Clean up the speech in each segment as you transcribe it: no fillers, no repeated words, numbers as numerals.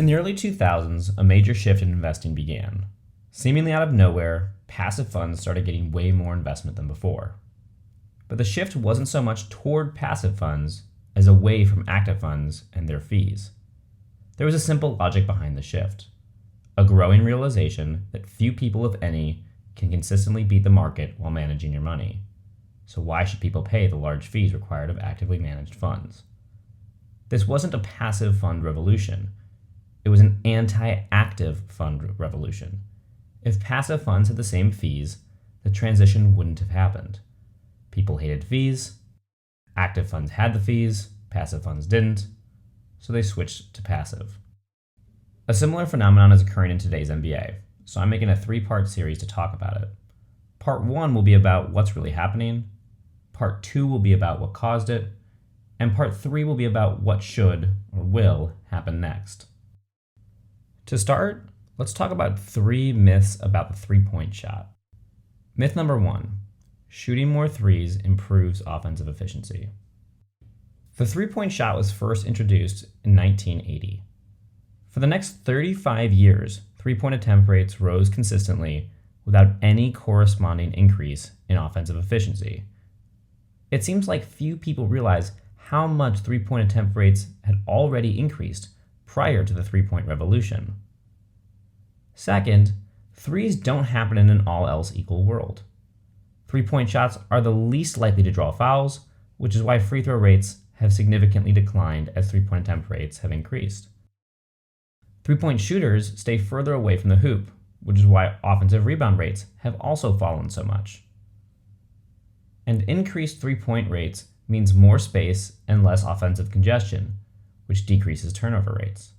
the early 2000s, a major shift in investing began. Seemingly out of nowhere, passive funds started getting way more investment than before. But the shift wasn't so much toward passive funds as away from active funds and their fees. There was a simple logic behind the shift: a growing realization that few people, if any, can consistently beat the market while managing your money. So why should people pay the large fees required of actively managed funds? This wasn't a passive fund revolution. It was an anti-active fund revolution. If passive funds had the same fees, the transition wouldn't have happened. People hated fees, active funds had the fees, passive funds didn't, so they switched to passive. A similar phenomenon is occurring in today's NBA, so I'm making a 3-part series to talk about it. Part 1 will be about what's really happening, Part 2 will be about what caused it, and Part 3 will be about what should or will happen next. To start, let's talk about 3 myths about the three-point shot. Myth number 1, shooting more threes improves offensive efficiency. The three-point shot was first introduced in 1980. For the next 35 years, three-point attempt rates rose consistently without any corresponding increase in offensive efficiency. It seems like few people realize how much three-point attempt rates had already increased prior to the three-point revolution. Second, threes don't happen in an all-else-equal world. Three-point shots are the least likely to draw fouls, which is why free throw rates have significantly declined as three-point attempt rates have increased. Three-point shooters stay further away from the hoop, which is why offensive rebound rates have also fallen so much. And increased three-point rates means more space and less offensive congestion, which decreases turnover rates.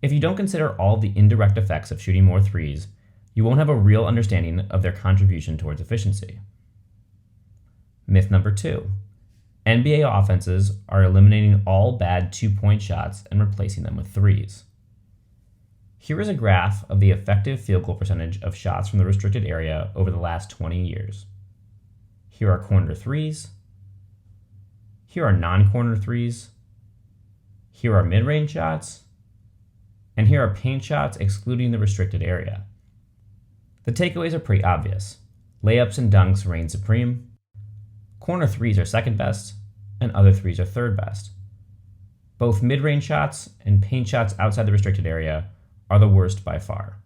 If you don't consider all the indirect effects of shooting more threes, you won't have a real understanding of their contribution towards efficiency. Myth number 2. NBA offenses are eliminating all bad two-point shots and replacing them with threes. Here is a graph of the effective field goal percentage of shots from the restricted area over the last 20 years. Here are corner threes. Here are non-corner threes. Here are mid-range shots. And here are paint shots excluding the restricted area. The takeaways are pretty obvious. Layups and dunks reign supreme. Corner threes are second best, and other threes are third best. Both mid-range shots and paint shots outside the restricted area are the worst by far.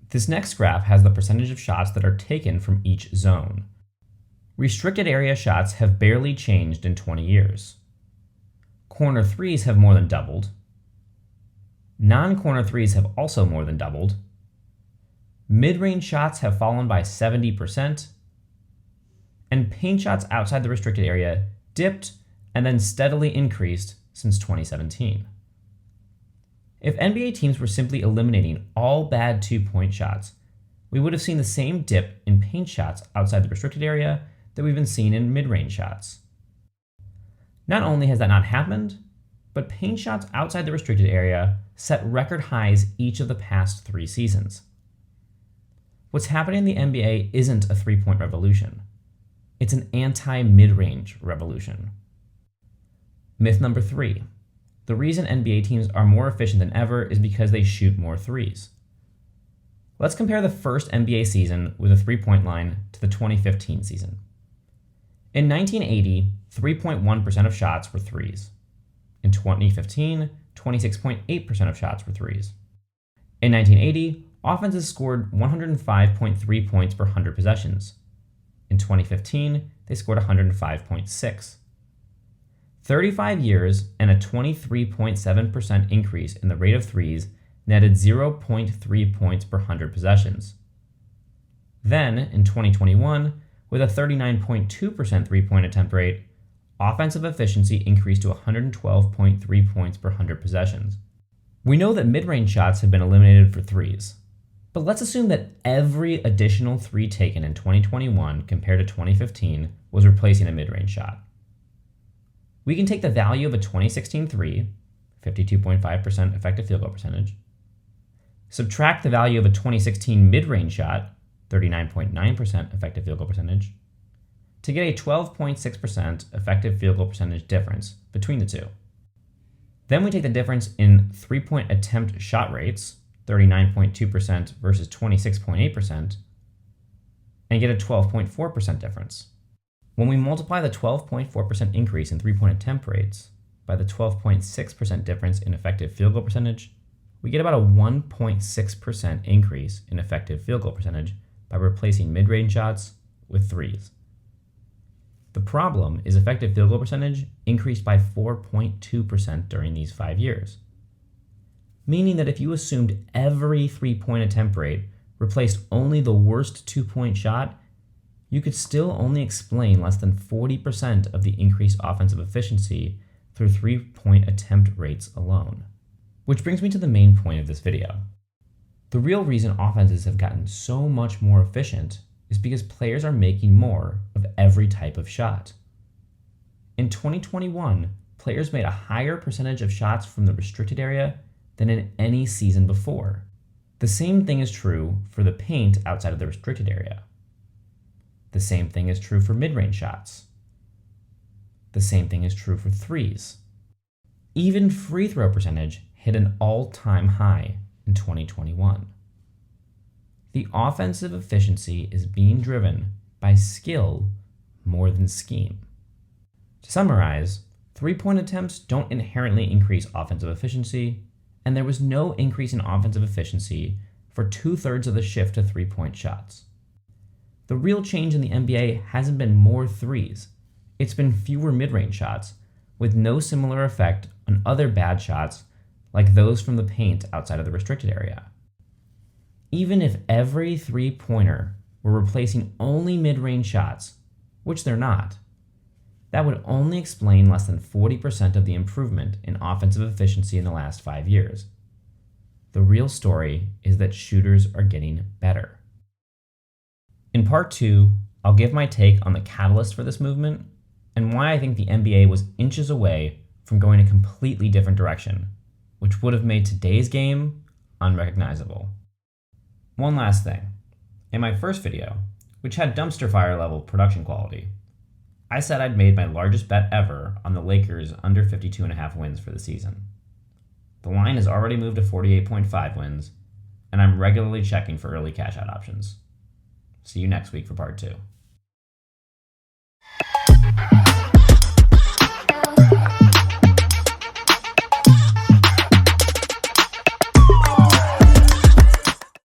This next graph has the percentage of shots that are taken from each zone. Restricted area shots have barely changed in 20 years. Corner threes have more than doubled. Non-corner threes have also more than doubled. Mid-range shots have fallen by 70%. And paint shots outside the restricted area dipped and then steadily increased since 2017. If NBA teams were simply eliminating all bad two-point shots, we would have seen the same dip in paint shots outside the restricted area that we've been seeing in mid-range shots. Not only has that not happened, but paint shots outside the restricted area set record highs each of the past 3 seasons. What's happening in the NBA isn't a three-point revolution. It's an anti-mid-range revolution. Myth number 3. The reason NBA teams are more efficient than ever is because they shoot more threes. Let's compare the first NBA season with a three-point line to the 2015 season. In 1980, 3.1% of shots were threes. In 2015, 26.8% of shots were threes. In 1980, offenses scored 105.3 points per 100 possessions. In 2015, they scored 105.6. 35 years and a 23.7% increase in the rate of threes netted 0.3 points per 100 possessions. Then, in 2021, with a 39.2% three-point attempt rate, offensive efficiency increased to 112.3 points per 100 possessions. We know that mid-range shots have been eliminated for threes, but let's assume that every additional three taken in 2021 compared to 2015 was replacing a mid-range shot. We can take the value of a 2016 three, 52.5% effective field goal percentage, subtract the value of a 2016 mid-range shot, 39.9% effective field goal percentage, to get a 12.6% effective field goal percentage difference between the two. Then we take the difference in three-point attempt shot rates, 39.2% versus 26.8%, and get a 12.4% difference. When we multiply the 12.4% increase in three-point attempt rates by the 12.6% difference in effective field goal percentage, we get about a 1.6% increase in effective field goal percentage by replacing mid-range shots with threes. The problem is effective field goal percentage increased by 4.2% during these 5 years, meaning that if you assumed every three-point attempt rate replaced only the worst two-point shot, you could still only explain less than 40% of the increased offensive efficiency through three-point attempt rates alone. Which brings me to the main point of this video. The real reason offenses have gotten so much more efficient is because players are making more of every type of shot. In 2021, players made a higher percentage of shots from the restricted area than in any season before. The same thing is true for the paint outside of the restricted area. The same thing is true for mid-range shots. The same thing is true for threes. Even free throw percentage hit an all-time high in 2021. The offensive efficiency is being driven by skill more than scheme. To summarize, three-point attempts don't inherently increase offensive efficiency, and there was no increase in offensive efficiency for 2/3 of the shift to three-point shots. The real change in the NBA hasn't been more threes, it's been fewer mid-range shots, with no similar effect on other bad shots like those from the paint outside of the restricted area. Even if every three-pointer were replacing only mid-range shots, which they're not, that would only explain less than 40% of the improvement in offensive efficiency in the last 5 years. The real story is that shooters are getting better. In part 2, I'll give my take on the catalyst for this movement and why I think the NBA was inches away from going a completely different direction, which would have made today's game unrecognizable. One last thing. In my first video, which had dumpster fire level production quality, I said I'd made my largest bet ever on the Lakers under 52.5 wins for the season. The line has already moved to 48.5 wins, and I'm regularly checking for early cash out options. See you next week for part 2.